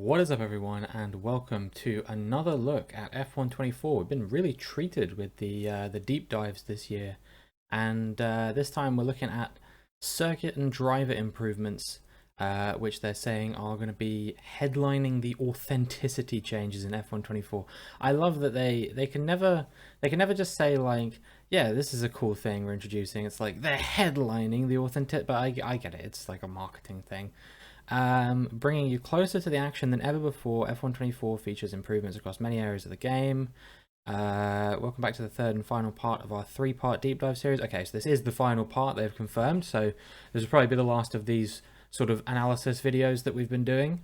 What is up, everyone, and welcome to another look at F124. We've been really treated with the deep dives this year, and this time we're looking at circuit and driver improvements, which they're saying are going to be headlining the authenticity changes in F124. I love that they can never just say like, yeah, this is a cool thing we're introducing. It's like they're headlining the authentic, but I get it. It's like a marketing thing. Bringing you closer to the action than ever before, F124 features improvements across many areas of the game. Welcome back to the third and final part of our three-part deep dive series. Okay, so this is the final part, they've confirmed, so this will probably be the last of these sort of analysis videos that we've been doing,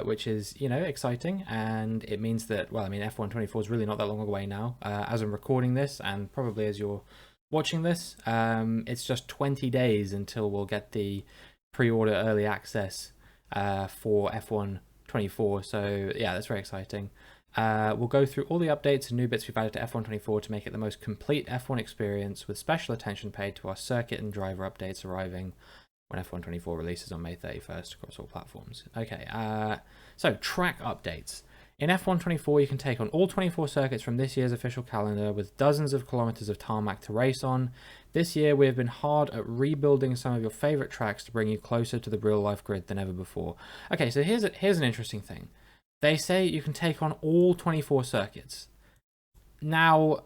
which is, you know, exciting, and it means that, well, I mean, F124 is really not that long away now, as I'm recording this, and probably as you're watching this. It's just 20 days until we'll get the pre-order early access for F124, so yeah, that's very exciting. We'll go through all the updates and new bits we've added to F124 to make it the most complete F1 experience, with special attention paid to our circuit and driver updates arriving when F124 releases on May 31st across all platforms. Okay, so track updates. In F124, you can take on all 24 circuits from this year's official calendar with dozens of kilometers of tarmac to race on. This year, we have been hard at rebuilding some of your favorite tracks to bring you closer to the real-life grid than ever before. Okay, so here's an interesting thing. They say you can take on all 24 circuits. Now,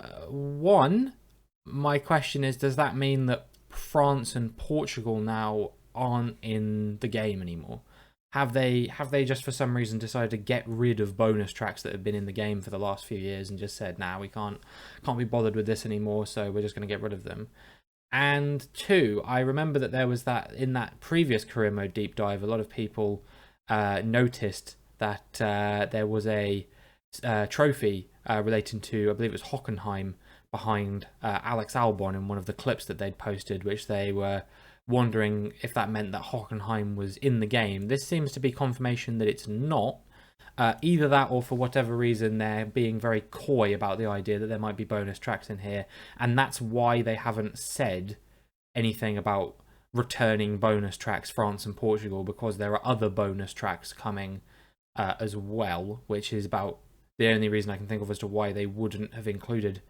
my question is, does that mean that France and Portugal now aren't in the game anymore? Have they just for some reason decided to get rid of bonus tracks that have been in the game for the last few years and just said, nah, we can't be bothered with this anymore, so we're just going to get rid of them? And two, I remember that there was that in that previous career mode deep dive, a lot of people noticed that there was a trophy relating to, I believe it was Hockenheim, behind Alex Albon in one of the clips that they'd posted, which they were wondering if that meant that Hockenheim was in the game. This seems to be confirmation that it's not. Either that, or for whatever reason they're being very coy about the idea that there might be bonus tracks in here, and that's why they haven't said anything about returning bonus tracks France and Portugal, because there are other bonus tracks coming as well, which is about the only reason I can think of as to why they wouldn't have included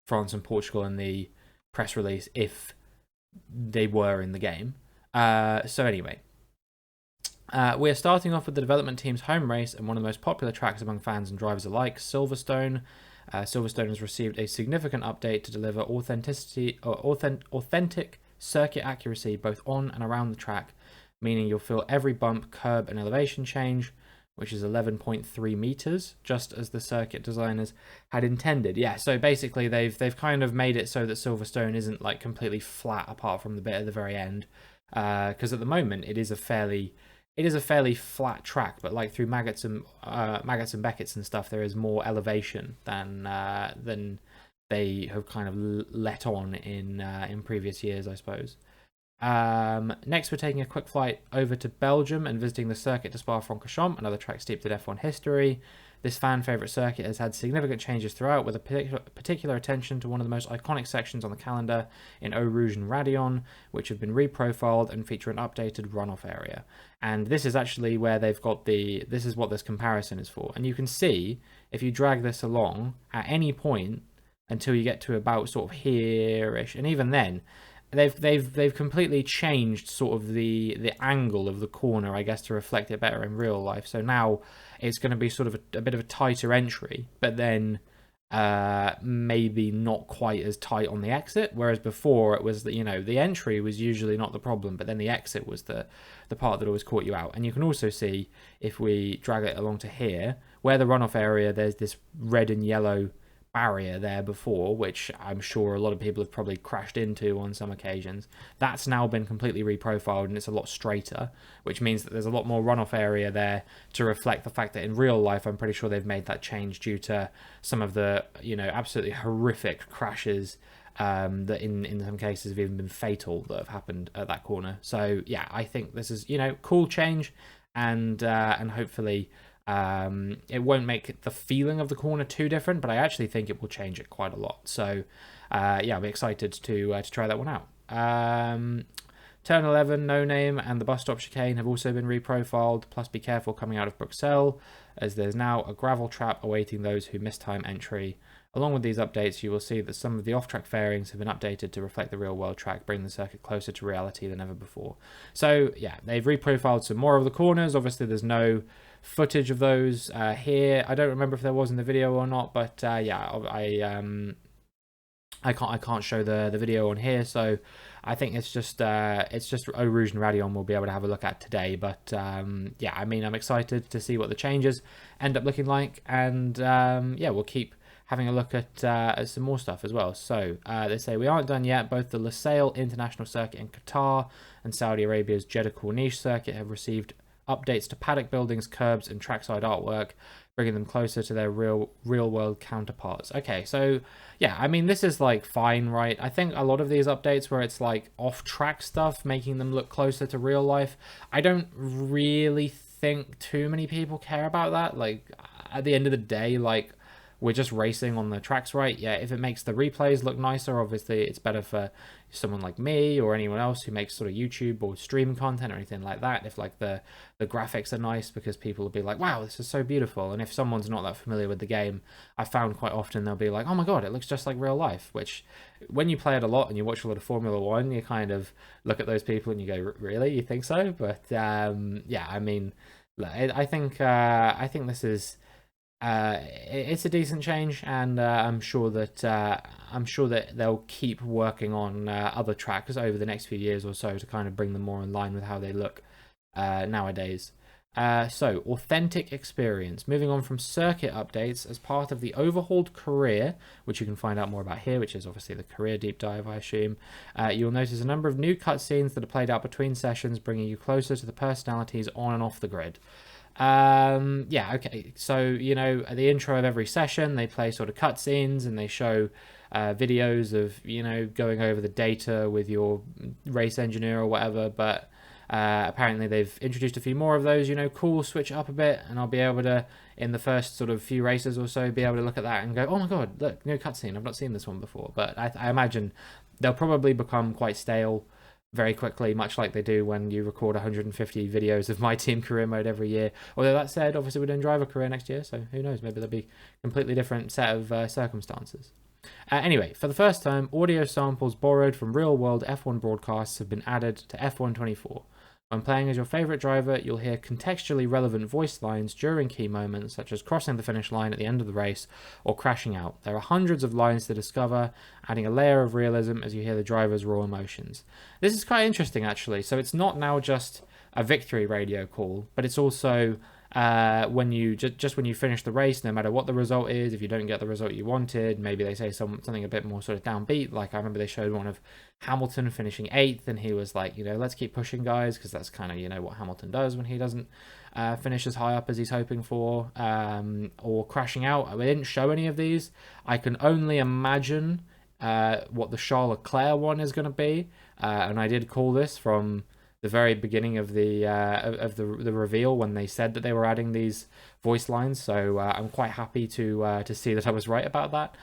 France and Portugal in the press release if they were in the game. So anyway, we're starting off with the development team's home race and one of the most popular tracks among fans and drivers alike, Silverstone. Silverstone has received a significant update to deliver authentic circuit accuracy both on and around the track, meaning you'll feel every bump, curb, and elevation change, which is 11.3 meters, just as the circuit designers had intended. Yeah, so basically they've kind of made it so that Silverstone isn't like completely flat apart from the bit at the very end, because at the moment it is a fairly flat track, but like through Maggots and Beckett's and stuff, there is more elevation than they have kind of let on in previous years, I suppose. Next, we're taking a quick flight over to Belgium and visiting the circuit de Spa-Francorchamps, another track steeped in F1 history. This fan favourite circuit has had significant changes throughout, with a particular attention to one of the most iconic sections on the calendar in Eau Rouge and Raidillon, which have been reprofiled and feature an updated runoff area. And this is actually where they've got this is what this comparison is for. And you can see, if you drag this along, at any point until you get to about sort of here-ish, and even then, they've completely changed sort of the angle of the corner, I guess, to reflect it better in real life. So now it's going to be sort of a bit of a tighter entry, but then maybe not quite as tight on the exit. Whereas before it was, you know, the entry was usually not the problem, but then the exit was the part that always caught you out. And you can also see, if we drag it along to here, where the runoff area, there's this red and yellow barrier there before, which I'm sure a lot of people have probably crashed into on some occasions. That's now been completely reprofiled and it's a lot straighter, which means that there's a lot more runoff area there to reflect the fact that in real life, I'm pretty sure they've made that change due to some of the, you know, absolutely horrific crashes that in some cases have even been fatal that have happened at that corner. So yeah, I think this is, you know, cool change, and hopefully it won't make the feeling of the corner too different, but I actually think it will change it quite a lot. So yeah, I'll be excited to try that one out. Turn 11, No Name, and the bus stop chicane have also been reprofiled, plus be careful coming out of Bruxelles, as there's now a gravel trap awaiting those who miss time entry. Along with these updates, you will see that some of the off-track fairings have been updated to reflect the real-world track, bringing the circuit closer to reality than ever before. So, yeah, they've reprofiled some more of the corners. Obviously, there's no footage of those here. I don't remember if there was in the video or not, but yeah, I can't show the video on here, so I think it's just Eau Rouge and Radeon we'll be able to have a look at today. But yeah, I mean, I'm excited to see what the changes end up looking like, and yeah, we'll keep having a look at some more stuff as well. So they say we aren't done yet. Both the Lusail International Circuit in Qatar and Saudi Arabia's Jeddah Corniche Circuit have received updates to paddock buildings, curbs, and trackside artwork, bringing them closer to their real world counterparts. Okay, so yeah, I mean, this is like fine, right? I think a lot of these updates where it's like off track stuff, making them look closer to real life, I don't really think too many people care about that. Like, at the end of the day, like, we're just racing on the tracks, right? Yeah, if it makes the replays look nicer, obviously it's better for someone like me or anyone else who makes sort of YouTube or stream content or anything like that. If like the graphics are nice, because people will be like, wow, this is so beautiful. And if someone's not that familiar with the game, I found quite often they'll be like, oh my god, it looks just like real life. Which, when you play it a lot and you watch a lot of Formula One, you kind of look at those people and you go, really, you think so? But yeah, I mean, I think this is it's a decent change, and I'm sure that they'll keep working on other tracks over the next few years or so to kind of bring them more in line with how they look nowadays. So, authentic experience. Moving on from circuit updates, as part of the overhauled career, which you can find out more about here, which is obviously the career deep dive, I assume, you'll notice a number of new cutscenes that are played out between sessions, bringing you closer to the personalities on and off the grid. Yeah, okay, so, you know, at the intro of every session they play sort of cutscenes, and they show videos of, you know, going over the data with your race engineer or whatever. But apparently they've introduced a few more of those, you know, cool, switch it up a bit, and I'll be able to, in the first sort of few races or so, be able to look at that and go, oh my god, look, new cutscene, I've not seen this one before. But I imagine they'll probably become quite stale very quickly, much like they do when you record 150 videos of my team career mode every year. Although that said, obviously we're doing driver career next year, so who knows, maybe there'll be a completely different set of circumstances. Anyway, for the first time, audio samples borrowed from real-world F1 broadcasts have been added to F1 24. When playing as your favourite driver, you'll hear contextually relevant voice lines during key moments, such as crossing the finish line at the end of the race or crashing out. There are hundreds of lines to discover, adding a layer of realism as you hear the driver's raw emotions. This is quite interesting, actually. So it's not now just a victory radio call, but it's also when you just when you finish the race, no matter what the result is, if you don't get the result you wanted, maybe they say something a bit more sort of downbeat. Like, I remember they showed one of Hamilton finishing 8th, and he was like, you know, let's keep pushing, guys, because that's kind of, you know, what Hamilton does when he doesn't finish as high up as he's hoping for, or crashing out. They didn't show any of these. I can only imagine what the Charles Leclerc one is going to be, and I did call this from the very beginning of the reveal when they said that they were adding these voice lines. So I'm quite happy to see that I was right about that.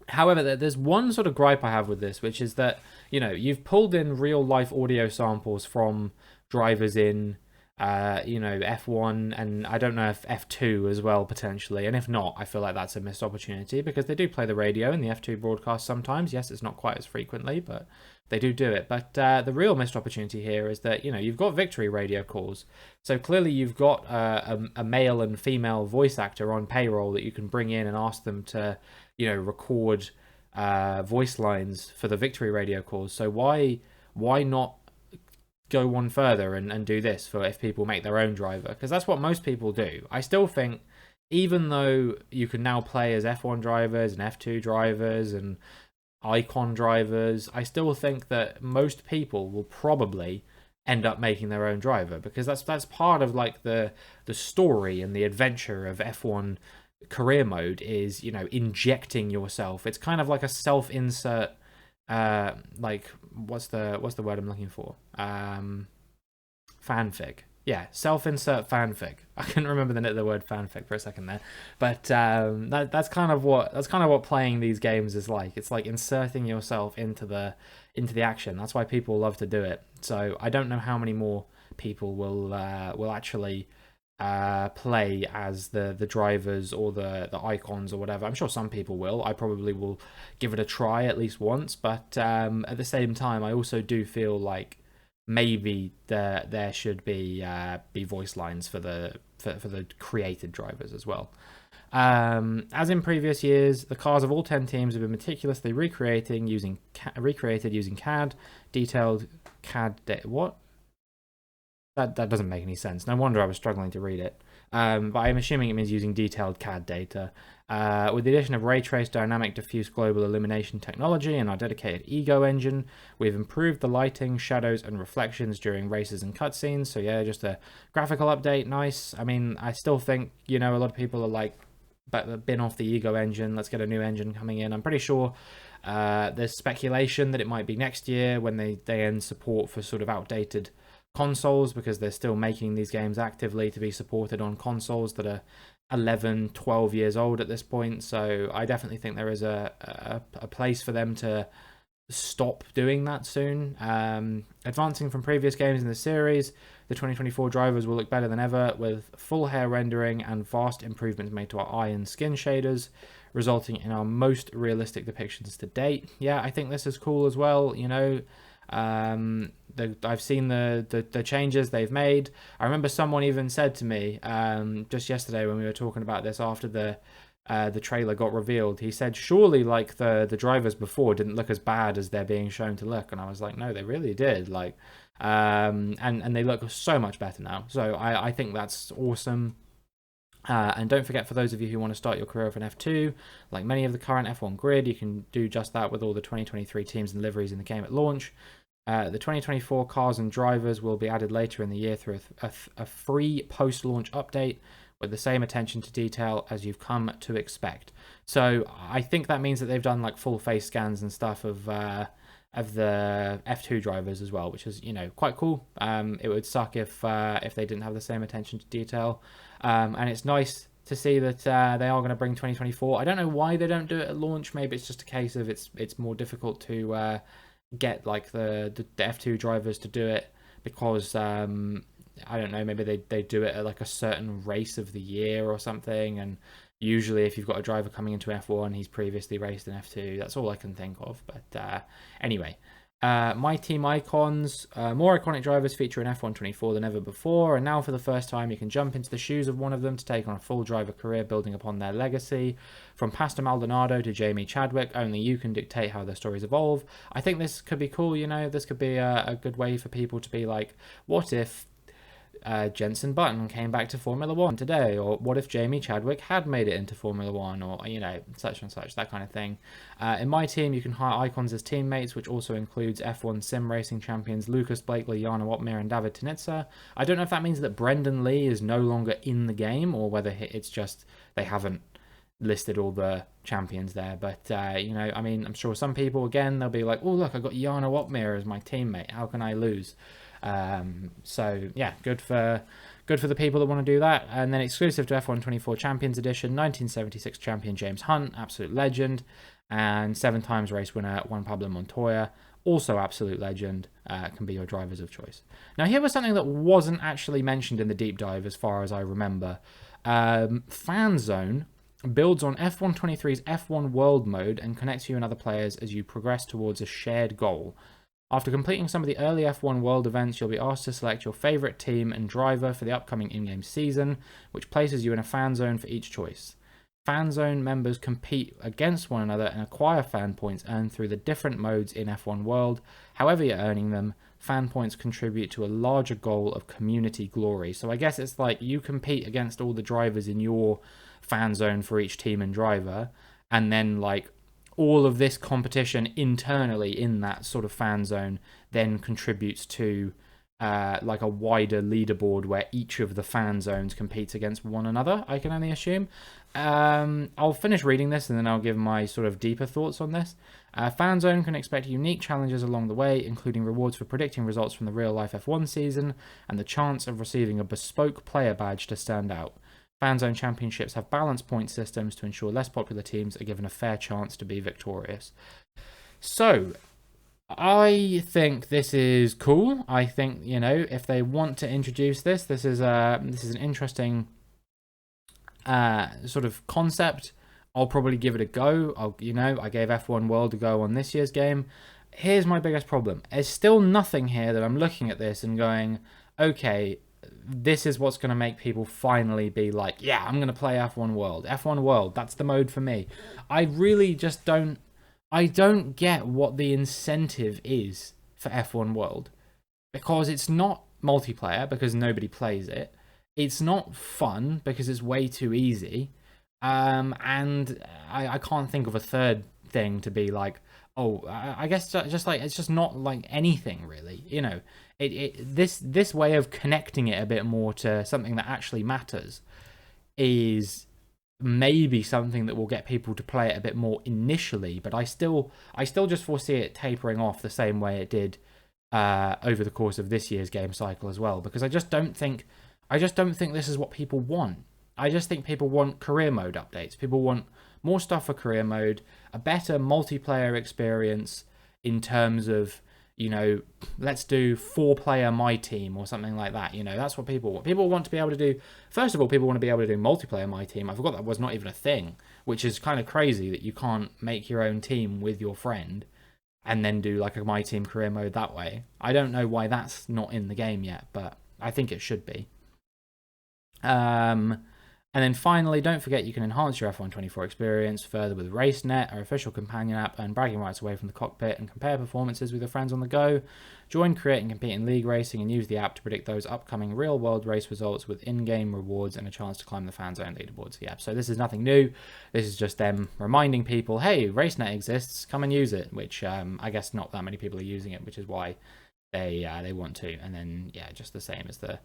However, there's one sort of gripe I have with this, which is that, you know, you've pulled in real life audio samples from drivers in you know, F1, and I don't know if F2 as well, potentially. And if not, I feel like that's a missed opportunity, because they do play the radio in the F2 broadcast sometimes. Yes, it's not quite as frequently, but they do it. But the real missed opportunity here is that, you know, you've got victory radio calls. So clearly you've got a male and female voice actor on payroll that you can bring in and ask them to, you know, record voice lines for the victory radio calls. So why not go one further and do this for if people make their own driver? Because that's what most people do. I still think, even though you can now play as F1 drivers and F2 drivers and icon drivers, I still think that most people will probably end up making their own driver, because that's part of like the story and the adventure of F1 career mode, is, you know, injecting yourself. It's kind of like a self-insert, like, what's the word I'm looking for? Fanfic. Yeah, self-insert fanfic. I couldn't remember the word fanfic for a second there, but that's kind of what playing these games is like. It's like inserting yourself into the into the action. That's why people love to do it. So I don't know how many more people will actually play as the drivers or the icons or whatever. I'm sure some people will. I probably will give it a try at least once, but at the same time, I also do feel like maybe there should be voice lines for the created drivers as well. As in previous years, the cars of all 10 teams have been meticulously recreated using CAD, detailed CAD data. What? That doesn't make any sense. No wonder I was struggling to read it. But I'm assuming it means using detailed CAD data. With the addition of ray trace dynamic diffuse global illumination technology and our dedicated Ego engine, we've improved the lighting, shadows, and reflections during races and cutscenes. So yeah, just a graphical update. Nice. I mean, I still think, a lot of people are like, but been off the Ego engine. Let's get a new engine coming in. I'm pretty sure there's speculation that it might be next year when they end support for sort of outdated consoles, because they're still making these games actively to be supported on consoles that are 11, 12 years old at this point. So I definitely think there is a place for them to stop doing that soon. Advancing from previous games in the series, the 2024 drivers will look better than ever, with full hair rendering and vast improvements made to our eye and skin shaders, resulting in our most realistic depictions to date. Yeah, I think this is cool as well. I've seen the changes they've made. I remember someone even said to me just yesterday when we were talking about this after the trailer got revealed, he said surely like the drivers before didn't look as bad as they're being shown to look, and I was like, no, they really did. Like and they look so much better now. So I think that's awesome. And don't forget, for those of you who want to start your career with an F2, like many of the current F1 grid, you can do just that with all the 2023 teams and liveries in the game at launch. The 2024 cars and drivers will be added later in the year through a free post-launch update with the same attention to detail as you've come to expect. So I think that means that they've done like full face scans and stuff of the F2 drivers as well, which is quite cool. It would suck if they didn't have the same attention to detail, and it's nice to see that they are going to bring 2024. I don't know why they don't do it at launch. Maybe it's just a case of it's more difficult to get like the F2 drivers to do it, because I don't know, maybe they do it at like a certain race of the year or something, and usually if you've got a driver coming into F1, he's previously raced in F2. That's all I can think of. But anyway, my team icons, more iconic drivers feature in F1 24 than ever before, and now for the first time you can jump into the shoes of one of them to take on a full driver career building upon their legacy. From Pastor Maldonado to Jamie Chadwick, only you can dictate how their stories evolve. I think this could be cool. This could be a good way for people to be like, what if Jenson Button came back to Formula 1 today, or what if Jamie Chadwick had made it into Formula 1, or such and such, that kind of thing. In my team you can hire icons as teammates, which also includes F1 sim racing champions Lucas Blakely, Jana Wapmir and David Tinitza. I don't know if that means that Brendan Lee is no longer in the game, or whether it's just they haven't listed all the champions there, but I mean, I'm sure some people, again, they'll be like, oh look, I got Jana Wapmir as my teammate, how can I lose? So yeah, good for the people that want to do that. And then exclusive to F1 24 Champions Edition, 1976 champion James Hunt, absolute legend, and 7 times race winner Juan Pablo Montoya, also absolute legend, can be your drivers of choice. Now here was something that wasn't actually mentioned in the deep dive as far as I remember. Fan Zone builds on F1 23's F1 World mode and connects you and other players as you progress towards a shared goal. After completing some of the early F1 World events, you'll be asked to select your favourite team and driver for the upcoming in-game season, which places you in a fan zone for each choice. Fan zone members compete against one another and acquire fan points earned through the different modes in F1 World. However you're earning them, fan points contribute to a larger goal of community glory. So I guess it's like you compete against all the drivers in your fan zone for each team and driver, and then like all of this competition internally in that sort of fan zone then contributes to like a wider leaderboard where each of the fan zones competes against one another, I can only assume. I'll finish reading this and then I'll give my sort of deeper thoughts on this. Fan zone can expect unique challenges along the way, including rewards for predicting results from the real-life F1 season and the chance of receiving a bespoke player badge to stand out. Fan zone championships have balance point systems to ensure less popular teams are given a fair chance to be victorious. So, I think this is cool. I think, you know, if they want to introduce this, this is an interesting sort of concept. I'll probably give it a go. I gave F1 World a go on this year's game. Here's my biggest problem. There's still nothing here that I'm looking at this and going, okay, this is what's going to make people finally be like, yeah, I'm going to play F1 World. F1 World, that's the mode for me. I really just don't get what the incentive is for F1 World, because it's not multiplayer because nobody plays it. It's not fun because it's way too easy. And I can't think of a third thing to be like, oh, I guess just like, it's just not like anything really, you know. This way of connecting it a bit more to something that actually matters is maybe something that will get people to play it a bit more initially, but I still just foresee it tapering off the same way it did over the course of this year's game cycle as well, because I just don't think this is what people want. I just think people want career mode updates. People want more stuff for career mode, a better multiplayer experience in terms of, you know, let's do 4-player my team or something like that. You know, that's what people want. People want to be able to do, first of all, people want to be able to do multiplayer my team. I forgot that was not even a thing, which is kind of crazy that you can't make your own team with your friend and then do like a my team career mode that way. I don't know why that's not in the game yet, but I think it should be. And then finally, don't forget you can enhance your F124 experience further with RaceNet, our official companion app, earn bragging rights away from the cockpit and compare performances with your friends on the go. Join, create and compete in league racing and use the app to predict those upcoming real-world race results with in-game rewards and a chance to climb the fan zone leaderboards. Yeah, so this is nothing new. This is just them reminding people, hey, RaceNet exists, come and use it, which I guess not that many people are using it, which is why they want to. And then, yeah, just the same as the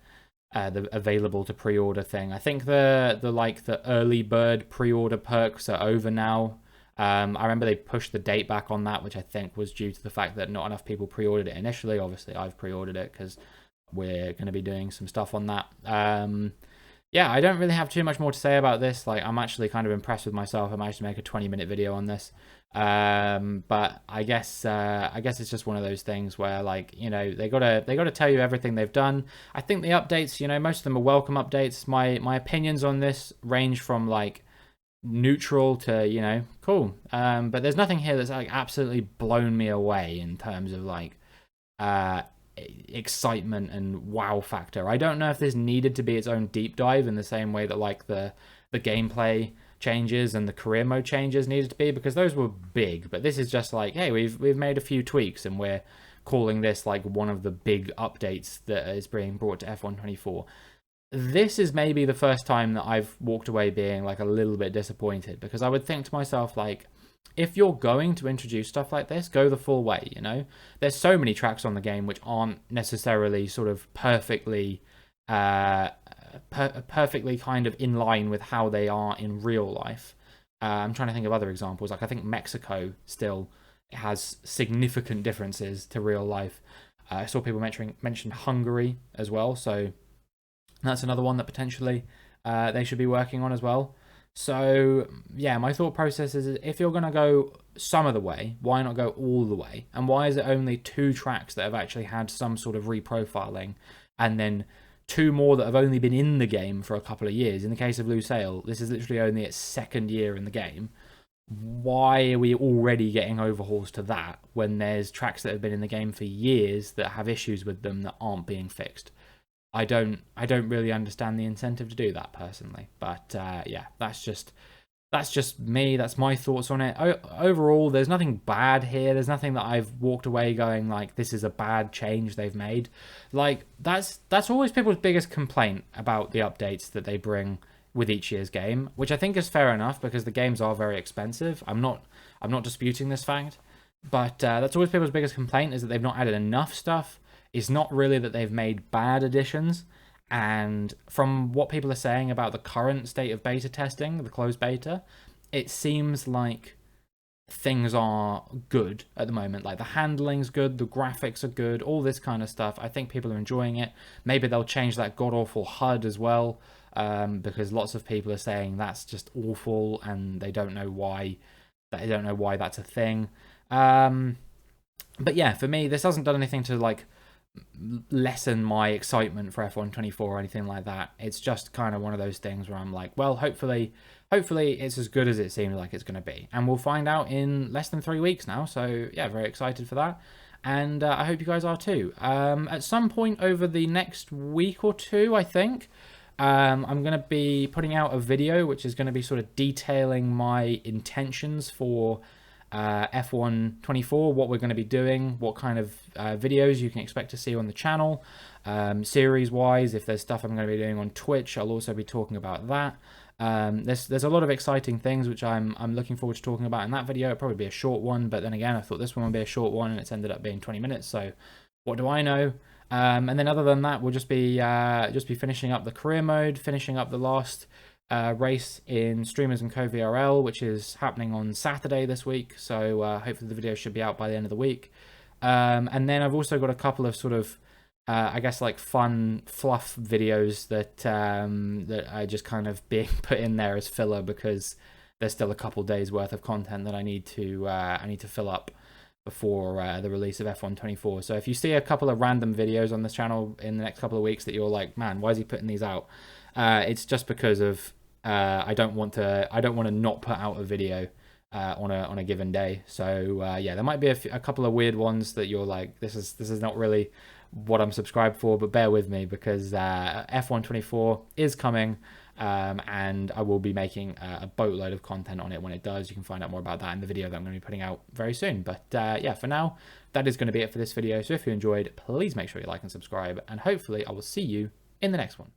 available to pre-order thing. I think the early bird pre-order perks are over now. I remember they pushed the date back on that, which I think was due to the fact that not enough people pre-ordered it initially. Obviously, I've pre-ordered it because we're going to be doing some stuff on that. Yeah, I don't really have too much more to say about this. Like, I'm actually kind of impressed with myself. I managed to make a 20-minute video on this. But I guess it's just one of those things where, like, you know, they gotta tell you everything they've done. I think the updates, you know, most of them are welcome updates. My opinions on this range from like neutral to, you know, cool. But there's nothing here that's like absolutely blown me away in terms of like excitement and wow factor. I don't know if this needed to be its own deep dive in the same way that like the gameplay changes and the career mode changes needed to be, because those were big. But this is just like, hey, we've made a few tweaks and we're calling this like one of the big updates that is being brought to F124. This is maybe the first time that I've walked away being like a little bit disappointed, because I would think to myself, like, if you're going to introduce stuff like this, go the full way, you know? There's so many tracks on the game which aren't necessarily sort of perfectly perfectly kind of in line with how they are in real life. I'm trying to think of other examples. Like, I think Mexico still has significant differences to real life. I saw people mention Hungary as well, so that's another one that potentially they should be working on as well. So, yeah, my thought process is, if you're going to go some of the way, why not go all the way? And why is it only 2 tracks that have actually had some sort of reprofiling, and then 2 more that have only been in the game for a couple of years? In the case of Lusail, this is literally only its 2nd year in the game. Why are we already getting overhauls to that when there's tracks that have been in the game for years that have issues with them that aren't being fixed? I don't really understand the incentive to do that personally, but yeah, that's just me. That's my thoughts on it. Overall, there's nothing bad here. There's nothing that I've walked away going like, this is a bad change they've made. Like, that's always people's biggest complaint about the updates that they bring with each year's game, which I think is fair enough because the games are very expensive. I'm not disputing this fact, but that's always people's biggest complaint, is that they've not added enough stuff. It's not really that they've made bad additions. And from what people are saying about the current state of beta testing, the closed beta, it seems like things are good at the moment. Like, the handling's good, the graphics are good, all this kind of stuff. I think people are enjoying it. Maybe they'll change that god-awful HUD as well, because lots of people are saying that's just awful and they don't know why. That's a thing. But yeah, for me, this hasn't done anything to like lessen my excitement for F124 or anything like that. It's just kind of one of those things where I'm like, well, hopefully it's as good as it seems like it's going to be, and we'll find out in less than 3 weeks now. So yeah, very excited for that, and I hope you guys are too. At some point over the next week or two, I think I'm going to be putting out a video which is going to be sort of detailing my intentions for F124, what we're going to be doing, what kind of videos you can expect to see on the channel, series wise. If there's stuff I'm going to be doing on Twitch, I'll also be talking about that. There's a lot of exciting things which I'm looking forward to talking about in that video. It'll probably be a short one, but then again, I thought this one would be a short one, and it's ended up being 20 minutes. So what do I know? And then other than that, we'll just be finishing up the career mode, finishing up the last race in Streamers and Co VRL, which is happening on Saturday this week. So hopefully the video should be out by the end of the week. And then I've also got a couple of sort of I guess like fun fluff videos that that are just kind of being put in there as filler because there's still a couple days worth of content that I need to fill up before the release of F124. So if you see a couple of random videos on this channel in the next couple of weeks that you're like, man, why is he putting these out? It's just because of I don't want to not put out a video on a given day. So yeah, there might be a couple of weird ones that you're like, this is not really what I'm subscribed for, but bear with me because F124 is coming, and I will be making a boatload of content on it when it does. You can find out more about that in the video that I'm going to be putting out very soon. But yeah, for now, that is going to be it for this video. So if you enjoyed, please make sure you like and subscribe, and hopefully I will see you in the next one.